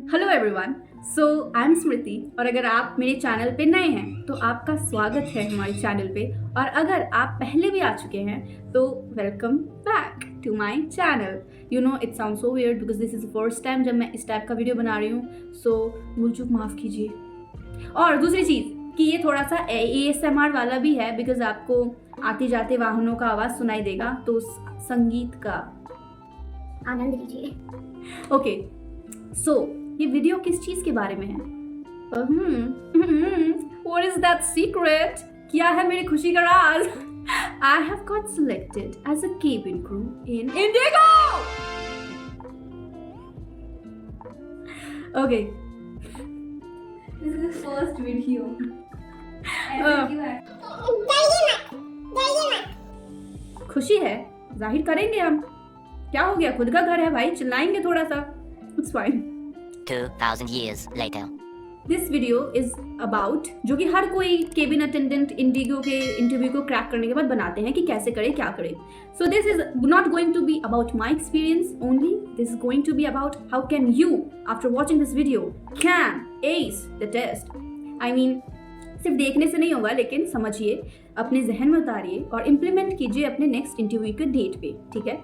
Hello everyone, so I am Smriti और अगर आप मेरे चैनल पे नए हैं तो आपका स्वागत है हमारे चैनल पे। और अगर आप पहले भी आ चुके हैं तो welcome back to my channel. You know it sound so weird because this is the first time जब मैं इस टाइप का वीडियो बना रही हूँ, सो भूल चूक माफ़ कीजिए। और दूसरी चीज़ कि ये थोड़ा सा ASMR वाला भी है बिकॉज आपको आते जाते वाहनों का आवाज़ सुनाई देगा, तो उस संगीत का आनंद लीजिए। ओके, सो ये वीडियो किस चीज के बारे में है? What is that secret? क्या है मेरी खुशी का राज? I have got selected as a cabin crew in Indigo. Okay. This is the first video. खुशी है, जाहिर करेंगे हम। क्या हो गया, खुद का घर है भाई, चिल्लाएंगे थोड़ा सा। It's fine. 2000 years later. This video is about, जो कि हर कोई केबिन अटेंडेंट इंडिगो के इंटरव्यू को क्रैक करने के बाद बनाते हैं कि कैसे करें, क्या करें। So this is not going to be about my experience only, this is going to be about how can you after watching this video can ace the test. I mean सिर्फ देखने से नहीं होगा, लेकिन समझिए, अपने जहन में उतारिए और इम्प्लीमेंट कीजिए अपने नेक्स्ट इंटरव्यू के डेट पे, ठीक है।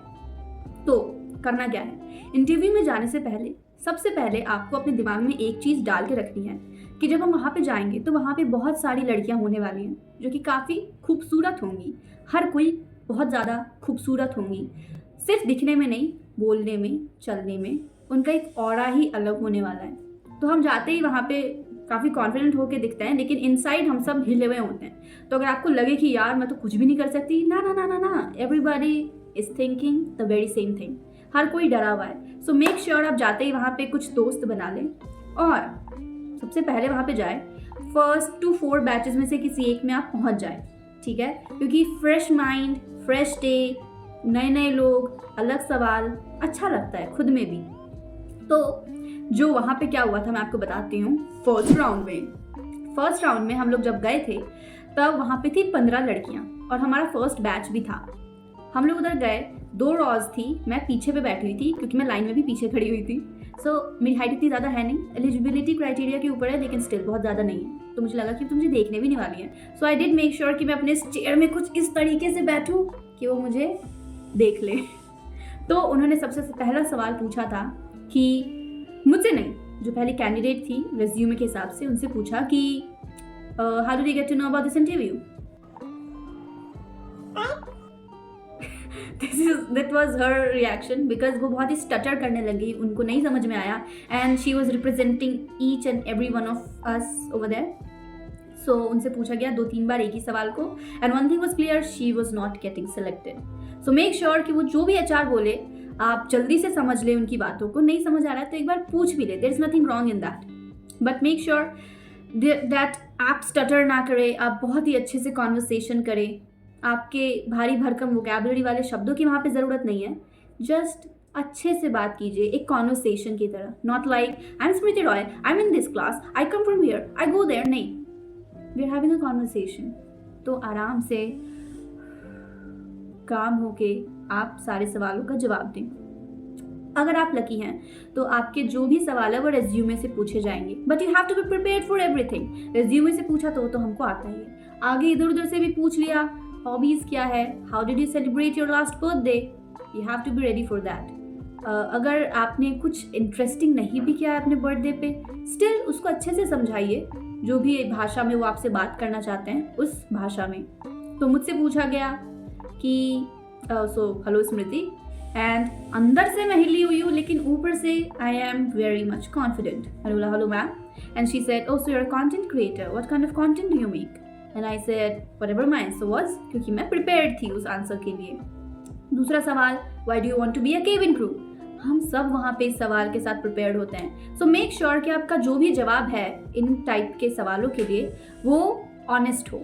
तो करना क्या है, इंटरव्यू में जाने से पहले सबसे पहले आपको अपने दिमाग में एक चीज़ डाल के रखनी है कि जब हम वहाँ पे जाएंगे तो वहाँ पे बहुत सारी लड़कियाँ होने वाली हैं जो कि काफ़ी खूबसूरत होंगी। हर कोई बहुत ज़्यादा खूबसूरत होंगी, सिर्फ दिखने में नहीं, बोलने में, चलने में उनका एक ऑरा ही अलग होने वाला है। तो हम जाते ही वहाँ पे काफ़ी कॉन्फिडेंट होकर दिखते हैं, लेकिन इनसाइड हम सब हिले हुए होते हैं। तो अगर आपको लगे कि यार मैं तो कुछ भी नहीं कर सकती, ना ना ना ना ना, everybody is thinking the very same thing. हर कोई डरा हुआ है। सो मेक श्योर आप जाते ही वहाँ पे कुछ दोस्त बना लें और सबसे पहले वहाँ पे जाए, फर्स्ट टू 4 बैचेस में से किसी एक में आप पहुँच जाए, ठीक है। क्योंकि फ्रेश माइंड, फ्रेश डे, नए नए लोग, अलग सवाल, अच्छा लगता है खुद में भी। तो जो वहाँ पे क्या हुआ था मैं आपको बताती हूँ। फर्स्ट राउंड में हम लोग जब गए थे तब वहाँ पे थी 15 लड़कियाँ और हमारा फर्स्ट बैच भी था। हम लोग उधर गए, 2 रॉज थी, मैं पीछे पे बैठी हुई थी क्योंकि मैं लाइन में भी पीछे खड़ी हुई थी। सो मेरी हाइट इतनी ज़्यादा है नहीं, एलिजिबिलिटी क्राइटेरिया के ऊपर है, लेकिन स्टिल बहुत ज़्यादा नहीं है। तो मुझे लगा कि तो मुझे देखने भी नहीं वाली है। सो आई डिड मेक श्योर कि मैं अपने चेयर में कुछ इस तरीके से बैठूँ कि वो मुझे देख ले। तो उन्होंने सबसे पहला सवाल पूछा था कि मुझसे नहीं, जो पहले कैंडिडेट थी रेज्यूमे के हिसाब से, उनसे पूछा कि how did you get to know about this interview. That was her reaction because वो बहुत ही स्टटर करने लगी, उनको नहीं समझ में आया and she was representing each and every one of us over there. So उनसे पूछा गया 2-3 बार एक ही सवाल को and one thing was clear, she was not getting selected. So make sure कि वो जो भी HR बोले आप जल्दी से समझ ले उनकी बातों को। नहीं समझ आ रहा है तो एक बार पूछ भी ले, there is nothing wrong in that, but make sure that आप स्टटर ना करें, आप बहुत ही अच्छे से कॉन्वर्सेशन करें। आपके भारी भरकम वोकैबुलरी वाले शब्दों की वहाँ पे ज़रूरत नहीं है, जस्ट अच्छे से बात कीजिए एक कॉन्वर्सेशन की तरह। Not like I am Smriti Roy, I am in this class, I come from here, I go there. नहीं, we are having a conversation. तो आराम से काम होके आप सारे सवालों का जवाब दें। अगर आप लकी हैं तो आपके जो भी सवाल है वो रेज्यूमे से पूछे जाएंगे, but you have to be prepared for everything. Resume से पूछा तो हमको आता ही है, आगे इधर उधर से भी पूछ लिया, हॉबीज़ क्या है, how did you celebrate your last birthday, you have to be ready for that. अगर आपने कुछ इंटरेस्टिंग नहीं भी किया है अपने बर्थडे पे, स्टिल उसको अच्छे से समझाइए, जो भी भाषा में वो आपसे बात करना चाहते हैं उस भाषा में। तो मुझसे पूछा गया कि सो हेलो स्मृति, एंड अंदर से मैं हिली हुई हूँ लेकिन ऊपर से I am very much confident. Hello ma'am, and she said oh so you are content creator, what kind of content do you make? And I said whatever my answer was, क्योंकि मैं prepared थी उस answer के लिए। दूसरा सवाल, why do you want to be a cabin crew? हम सब वहाँ पे इस सवाल के साथ प्रिपेयर्ड होते हैं। सो मेक श्योर कि आपका जो भी जवाब है इन टाइप के सवालों के लिए वो ऑनेस्ट हो।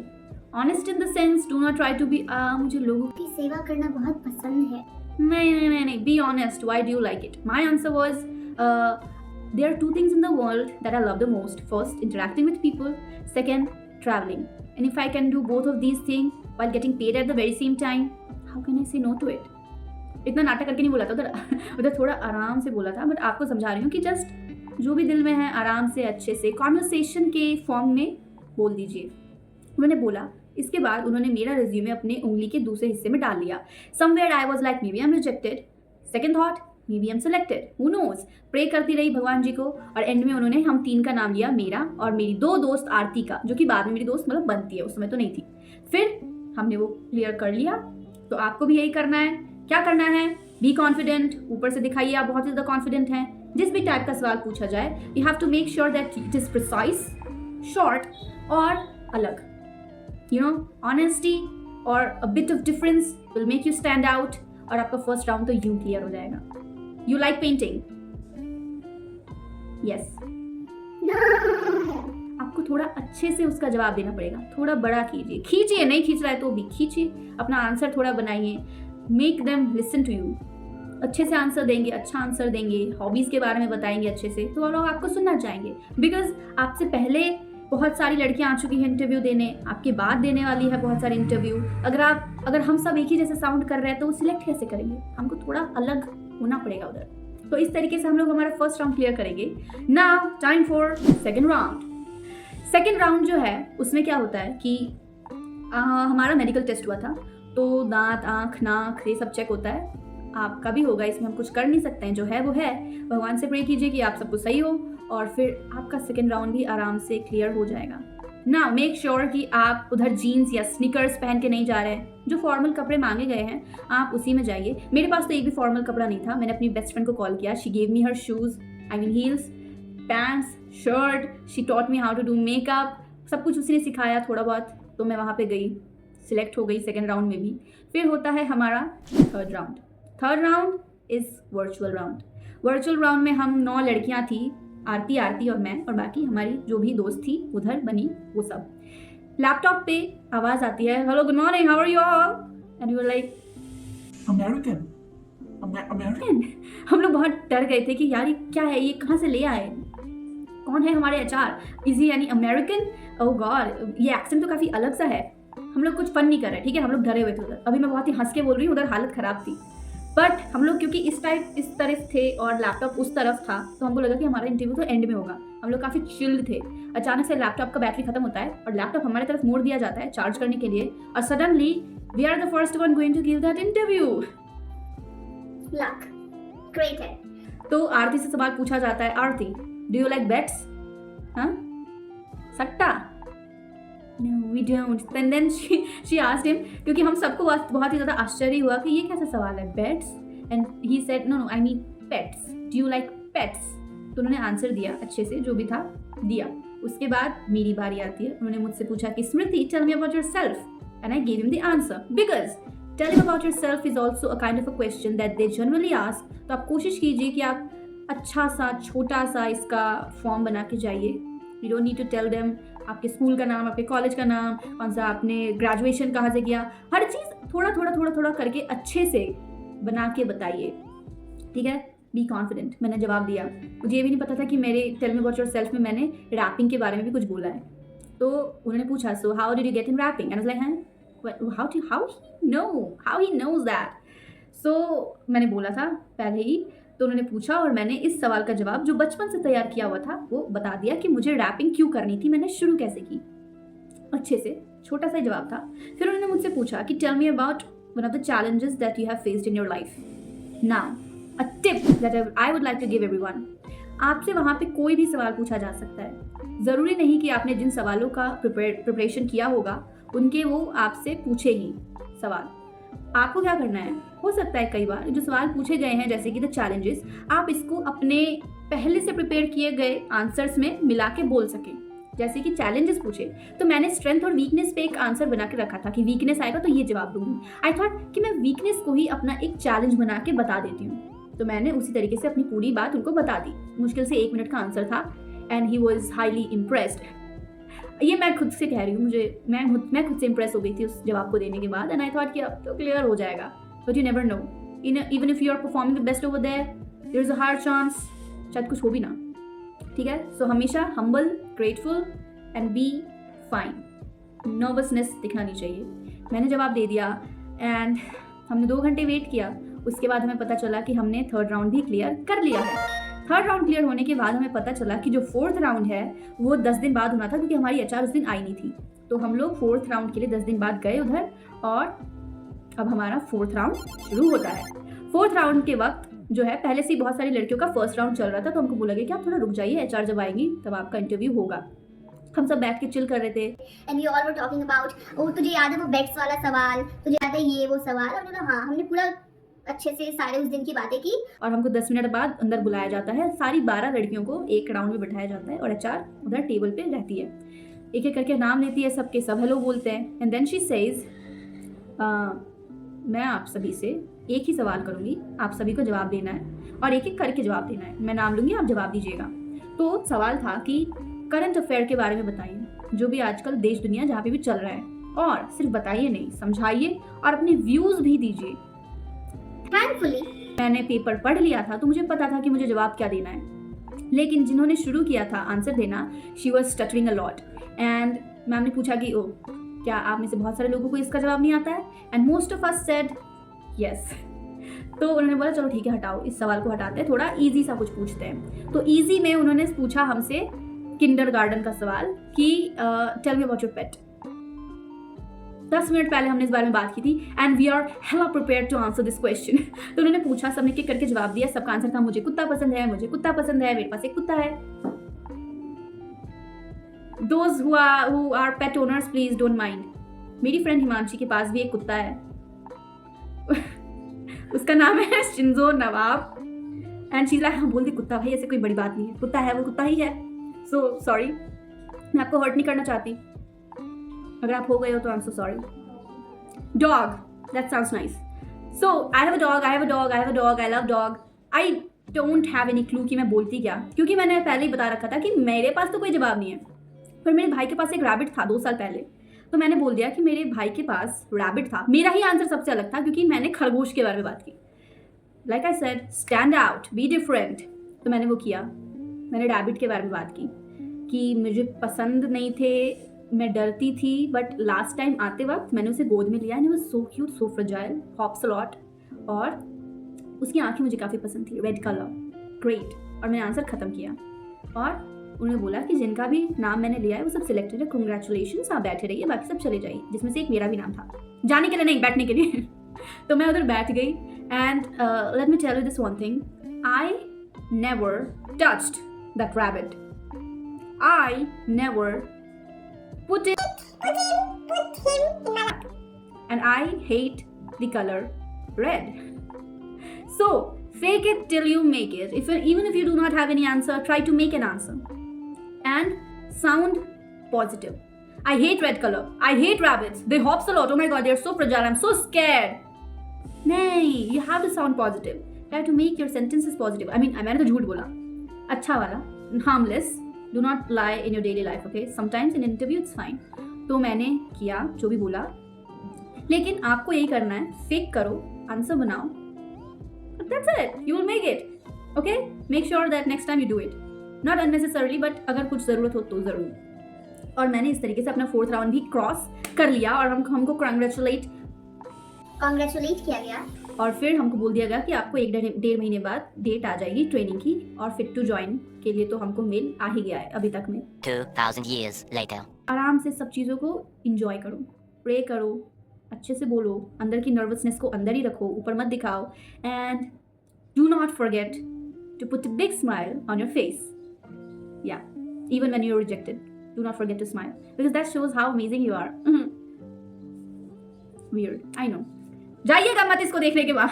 Honest in the sense, do not try to be मुझे लोगों की सेवा करना बहुत पसंद है। नहीं, be honest, why do you like it? My answer was there are 2 things in the world that I love the most. First, interacting with people. Second, traveling. And if I can do both of these things while getting paid at the very same time, how can I say no to it? इतना नाटक करके नहीं बोला था उधर थोड़ा आराम से बोला था, बट आपको समझा रही हूँ कि जस्ट जो भी दिल में है आराम से अच्छे से कॉन्वर्सेशन के फॉर्म में बोल दीजिए। उन्होंने बोला। इसके बाद उन्होंने मेरा रिज्यूमे अपने उंगली के दूसरे हिस्से में डाल लिया। Somewhere I was like maybe I am rejected, second thought maybe I am selected, who knows. Pray करती रही भगवान जी को और एंड में उन्होंने हम 3 का नाम लिया, मेरा और मेरी 2 दोस्त आरती का, जो कि बाद में मेरी दोस्त मतलब बनती है, उस समय तो नहीं थी। फिर हमने वो क्लियर कर लिया। तो आपको भी यही करना है। क्या करना है? बी कॉन्फिडेंट, ऊपर से दिखाइए आप बहुत ज़्यादा कॉन्फिडेंट हैं। जिस भी टाइप का सवाल पूछा जाए you have to make sure that it is precise, short और अलग। यू नो, ऑनेस्टी और a bit of difference will make you stand out और आपका फर्स्ट राउंड तो यूं क्लियर हो जाएगा। You like painting? यस। आपको थोड़ा अच्छे से उसका जवाब देना पड़ेगा, थोड़ा बड़ा कीजिए, खींचिए, नहीं खींच रहा है तो भी खींचिए, अपना आंसर थोड़ा बनाइए। Make them listen to you. अच्छे से आंसर देंगे, अच्छा आंसर देंगे, हॉबीज़ के बारे में बताएंगे अच्छे से, तो वो लोग आपको सुनना चाहेंगे। बिकॉज आपसे पहले बहुत सारी लड़कियां आ चुकी हैं इंटरव्यू देने, आपके बाद देने वाली है बहुत सारे इंटरव्यू। अगर हम सब एक ही जैसे साउंड कर रहे हैं तो वो सिलेक्ट कैसे करेंगे? हमको थोड़ा अलग होना पड़ेगा उधर। तो इस तरीके से हम लोग हमारा फर्स्ट राउंड क्लियर करेंगे। Now time for second round. Second round जो है उसमें क्या होता है कि हमारा मेडिकल टेस्ट हुआ था, तो दांत, आँख, नाक ये सब चेक होता है। आपका भी होगा, इसमें हम कुछ कर नहीं सकते हैं, जो है वो है। भगवान से प्रे कीजिए कि आप सब कुछ सही हो और फिर आपका सेकेंड राउंड भी आराम से क्लियर हो जाएगा। ना मेक श्योर कि आप उधर जीन्स या स्निकर्स पहन के नहीं जा रहे हैं। जो फॉर्मल कपड़े मांगे गए हैं आप उसी में जाइए। मेरे पास तो एक भी फॉर्मल कपड़ा नहीं था। मैंने अपनी बेस्ट फ्रेंड को कॉल किया, she gave me her shoes, I mean heels, pants, shirt, she taught me how to do makeup, सब कुछ उसी ने सिखाया थोड़ा बहुत। तो मैं वहाँ पे गई, सिलेक्ट हो गई सेकेंड राउंड में भी। फिर होता है हमारा third round. Third round is virtual round. Virtual round में हम 9 लड़कियाँ थी, आरती और मैं, और बाकी हमारी जो भी दोस्त थी उधर बनी वो सब। लैपटॉप पे आवाज़ आती है, hello good morning, how are you all? And you are like American. हम लोग बहुत डर गए थे कि यार ये क्या है, ये कहाँ से ले आए, कौन है हमारे एचआर, इज ही यानी अमेरिकन? ओह गॉड, ये एक्सेंट तो काफ़ी अलग सा है। हम लोग कुछ फन नहीं कर रहे, ठीक है, हम लोग डरे हुए थे उधर। अभी मैं बहुत ही हंस के बोल रही हूँ, उधर हालत ख़राब थी। बट हम लोग क्योंकि इस तरफ थे और लैपटॉप उस तरफ था, तो हमको लगा कि हमारा इंटरव्यू तो एंड में होगा। हम लोग काफ़ी चिल्ड थे। अचानक से लैपटॉप का बैटरी खत्म होता है और लैपटॉप हमारे तरफ मोड़ दिया जाता है चार्ज करने के लिए, और suddenly we are the first one going to give that interview. Luck great है। तो आरती से सवाल पूछा जाता है, Aarti do you like bets? हाँ, सट्टा? No, we don't. And then she asked him, क्योंकि हम सबको बहुत ही ज़्यादा आश्चर्य हुआ कि ये कैसा सवाल है, bets? And he said, no, I mean pets. Do you like pets? तो उन्होंने आंसर दिया अच्छे से, जो भी था दिया। उसके बाद मेरी बारी आती है। उन्होंने मुझसे पूछा कि स्मृति, tell me about yourself. And I gave him the answer. Because telling about yourself is also a kind of a question that they generally ask. तो आप कोशिश कीजिए कि आप अच्छा सा छोटा सा इसका फॉर्म बना के जाइए। You don't need to tell them आपके स्कूल का नाम, आपके कॉलेज का नाम, कौन सा आपने ग्रेजुएशन कहाँ से किया, हर चीज़ थोड़ा करके अच्छे से बना के बताइए, ठीक है। Be confident. मैंने जवाब दिया। मुझे ये भी नहीं पता था कि मेरे टेल मी अबाउट योरसेल्फ में मैंने रैपिंग के बारे में भी कुछ बोला है। तो उन्होंने पूछा, so how did you get in wrapping? And like, हैं हाउ ही नोज दैट। सो मैंने बोला था पहले ही। तो उन्होंने पूछा और मैंने इस सवाल का जवाब जो बचपन से तैयार किया हुआ था वो बता दिया कि मुझे रैपिंग क्यों करनी थी, मैंने शुरू कैसे की। अच्छे से छोटा सा जवाब था। फिर उन्होंने मुझसे पूछा कि tell me about one of the challenges that you have faced in your life. Now a tip that I would like to give everyone. आपसे वहाँ पे कोई भी सवाल पूछा जा सकता है। ज़रूरी नहीं कि आपने जिन सवालों का प्रिपरेशन किया होगा उनके वो आपसे पूछे ही सवाल। आपको क्या करना है, हो सकता है कई बार जो सवाल पूछे गए हैं जैसे कि द चैलेंजेस, आप इसको अपने पहले से प्रिपेयर किए गए आंसर्स में मिला के बोल सकें। जैसे कि चैलेंजेस पूछे तो मैंने स्ट्रेंथ और वीकनेस पे एक आंसर बना के रखा था कि वीकनेस आएगा तो ये जवाब दूंगी। आई थॉट कि मैं वीकनेस को ही अपना एक चैलेंज बना के बता देती हूँ। तो मैंने उसी तरीके से अपनी पूरी बात उनको बता दी। मुश्किल से 1 मिनट का आंसर था and he was highly impressed. ये मैं खुद से कह रही हूँ, मैं खुद से इम्प्रेस हो गई थी उस जवाब को देने के बाद। एंड आई थॉट कि अब तो क्लियर हो जाएगा, but you never know, even if you are performing the best over there is a higher chance शायद कुछ हो भी ना, ठीक है। सो हमेशा humble, grateful and be fine. Nervousness दिखना नहीं चाहिए। मैंने जवाब दे दिया एंड हमने 2 घंटे वेट किया। उसके बाद हमें पता चला कि हमने थर्ड राउंड भी क्लियर कर लिया है। थर्ड राउंड क्लियर होने के बाद हमें पता चला कि जो फोर्थ राउंड है वो 10 दिन बाद होना था, क्योंकि हमारी एचआर उस दिन आई नहीं थी। तो हम लोग फोर्थ राउंड के लिए 10 दिन बाद गए उधर, और अब हमारा फोर्थ राउंड शुरू होता है। फोर्थ राउंड के वक्त जो है, पहले से ही बहुत सारी लड़कियों का फर्स्ट राउंड चल रहा था, तो हमको बोला गया कि आप थोड़ा रुक जाइए, एचआर जब आएंगी तब आपका इंटरव्यू होगा। हम सब बैठ के चिल कर रहे थे। And we all were talking about, ओ तुझे याद है वो बेट्स वाला सवाल, तुझे याद है ये वो सवाल, और बोला हाँ, हमने पूरा अच्छे से सारे उस दिन की बातें की। और हमको 10 मिनट बाद अंदर बुलाया जाता है। सारी 12 लड़कियों को एक राउंड में बिठाया जाता है और एचआर उधर टेबल पे रहती है, एक एक करके नाम लेती है, सबके सब हेलो बोलते हैं। एंड देन शी सेज, मैं आप सभी से एक ही सवाल करूंगी, आप सभी को जवाब देना है और एक एक करके जवाब देना है। मैं नाम लूंगी, आप जवाब दीजिएगा। तो सवाल था कि करंट अफेयर के बारे में बताइए, जो भी आजकल देश दुनिया जहाँ पे भी चल रहा है, और सिर्फ बताइए नहीं, समझाइए और अपने व्यूज भी दीजिए। थैंकफुली मैंने पेपर पढ़ लिया था, तो मुझे पता था कि मुझे जवाब क्या देना है, लेकिन जिन्होंने शुरू किया था आंसर देना, she was stuttering a lot. And ma'am ने पूछा कि ओ, क्या आप में से बहुत सारे लोगों को इसका जवाब नहीं आता है? And most of us said yes. तो उन्होंने बोला चलो ठीक है, हटाओ, इस सवाल को हटाते हैं, थोड़ा इजी सा कुछ पूछते हैं। तो इजी में उन्होंने पूछा हमसे किंडरगार्टन का सवाल कि tell me about your pet. 10 minute पहले हमने इस बारे में बात की थी, and we are hello prepared to answer this question. तो उन्होंने पूछा, सबने एक करके जवाब दिया। सबका आंसर था मुझे कुत्ता पसंद है, मुझे कुत्ता पसंद है, मेरे पास एक कुत्ता है। Those who are pet owners, please don't mind. मेरी फ्रेंड हिमांशी के पास भी एक कुत्ता है। उसका नाम है Shinzo Nawab. And she like, हाँ बोल दी कुत्ता, भाई ऐसे कोई बड़ी बात नहीं है, कुत्ता है वो कुत्ता ही है। सो सॉरी, मैं आपको हर्ट नहीं करना चाहती, अगर आप हो गए हो तो I am so sorry. Dog, that sounds nice. So I have a dog, I have a dog, I have a dog, I love dog. I don't have any clue कि मैं बोलती क्या, क्योंकि मैंने पहले ही बता रखा था कि मेरे पास तो कोई जवाब नहीं है। पर मेरे भाई के पास एक रैबिट था 2 साल पहले, तो मैंने बोल दिया कि मेरे भाई के पास रैबिट था। मेरा ही आंसर सबसे अलग था, क्योंकि मैंने खरगोश के बारे में बात की। Like I said, stand out, be different. तो मैंने वो किया, मैंने रैबिट के बारे में बात की कि मुझे पसंद नहीं थे, मैं डरती थी, बट लास्ट टाइम आते वक्त मैंने उसे गोद में लिया, and it was so cute, so fragile, hops a lot, और उसकी आंखें मुझे काफ़ी पसंद थी, रेड कलर, ग्रेट। और मैंने आंसर ख़त्म किया, और उन्होंने बोला कि जिनका भी नाम मैंने लिया है वो सब सिलेक्टेड है, कंग्रेचुलेशंस, आप बैठे रहिए, बाकी सब चले जाइए, जिसमें से एक मेरा भी नाम था, जाने के लिए नहीं, बैठने के लिए। तो मैं उधर बैठ गई, and let me tell you this one thing, I never touched that rabbit, I never put him in my lap, and I hate the color red. So fake it till you make it. Even if you do not have any answer, try to make an answer and sound positive. I hate red color, I hate rabbits, they hops a lot, oh my god, they're so fragile, I'm so scared. नहीं, you have to sound positive, try to make your sentences positive. I mean, मैंने तो झूठ बोला, अच्छा वाला, harmless. Do not lie in your daily life, okay? Sometimes in interview it's fine. तो मैंने किया जो भी बोला, लेकिन आपको यही करना है, फेक करो, आंसर बनाओ, that's it, you will make it, okay? Make sure that next time you do it, not unnecessarily, but अगर कुछ ज़रूरत हो तो ज़रूर। और मैंने इस तरीके से अपना 4th राउंड भी क्रॉस कर लिया, और हमको कंग्रेचुलेट किया गया, और फिर हमको बोल दिया गया कि आपको 1-1.5 महीने बाद डेट आ जाएगी ट्रेनिंग की, और फिट टू ज्वाइन के लिए तो हमको मेल आ ही गया है अभी तक में। 2000 years later. आराम से सब चीज़ों को इंजॉय करो, प्रे करो, अच्छे से बोलो, अंदर की नर्वसनेस को अंदर ही रखो, ऊपर मत दिखाओ, and do not forget to put a big smile on your face, या even when you are rejected, do not forget to smile, because that shows how amazing you are. Weird, I know, जाइएगा मत इसको देखने के बाद।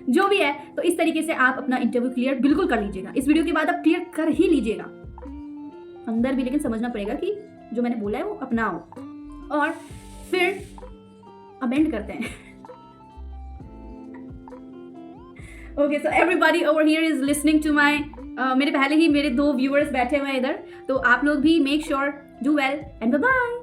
जो भी है, तो इस तरीके से आप अपना इंटरव्यू क्लियर बिल्कुल कर लीजिएगा। इस वीडियो के बाद आप क्लियर कर ही लीजिएगा अंदर भी, लेकिन समझना पड़ेगा कि जो मैंने बोला है वो अपनाओ, और फिर अमेंड करते हैं। Okay, so everybody over here is listening to my, मेरे पहले ही मेरे 2 व्यूअर्स बैठे हुए हैं इधर, तो आप लोग भी make sure do well and bye bye.